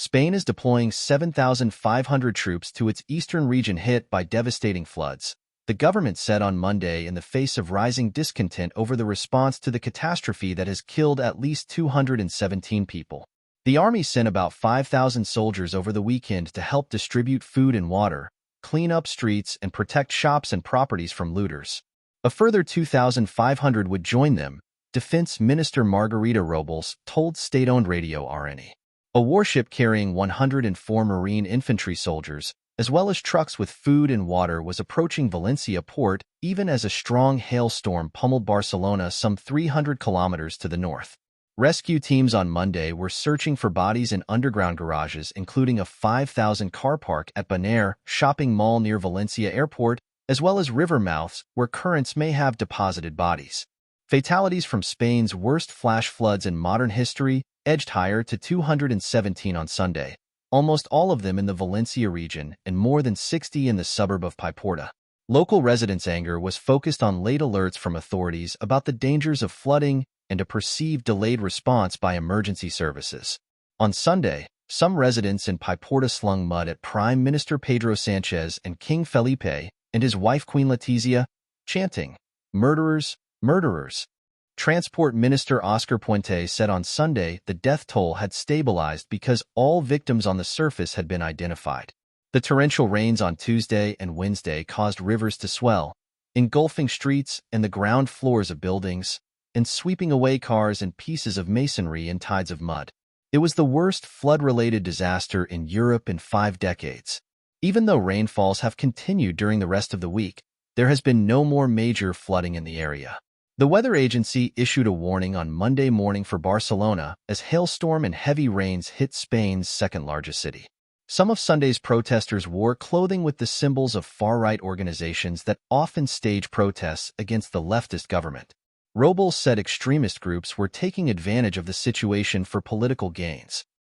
Spain is deploying 7,500 troops to its eastern region hit by devastating floods, the government said on Monday in the face of rising discontent over the response to the catastrophe that has killed at least 217 people. The army sent about 5,000 soldiers over the weekend to help distribute food and water, clean up streets, and protect shops and properties from looters. A further 2,500 would join them, Defense Minister Margarita Robles told state-owned radio RNA. A warship carrying 104 Marine infantry soldiers, as well as trucks with food and water, was approaching Valencia port even as a strong hailstorm pummeled Barcelona some 300 kilometers to the north. Rescue teams on Monday were searching for bodies in underground garages, including a 5,000 car park at Bonaire shopping mall near Valencia airport, as well as river mouths where currents may have deposited bodies. Fatalities from Spain's worst flash floods in modern history edged higher to 217 on Sunday, almost all of them in the Valencia region and more than 60 in the suburb of Paiporta. Local residents' anger was focused on late alerts from authorities about the dangers of flooding and a perceived delayed response by emergency services. On Sunday, some residents in Paiporta slung mud at Prime Minister Pedro Sanchez and King Felipe and his wife Queen Letizia, chanting, "Murderers, murderers." Transport Minister Oscar Puente said on Sunday the death toll had stabilized because all victims on the surface had been identified. The torrential rains on Tuesday and Wednesday caused rivers to swell, engulfing streets and the ground floors of buildings, and sweeping away cars and pieces of masonry in tides of mud. It was the worst flood-related disaster in Europe in 5 decades. Even though rainfalls have continued during the rest of the week, there has been no more major flooding in the area. The weather agency issued a warning on Monday morning for Barcelona as hailstorm and heavy rains hit Spain's second-largest city. Some of Sunday's protesters wore clothing with the symbols of far-right organizations that often stage protests against the leftist government. Robles said extremist groups were taking advantage of the situation for political gains.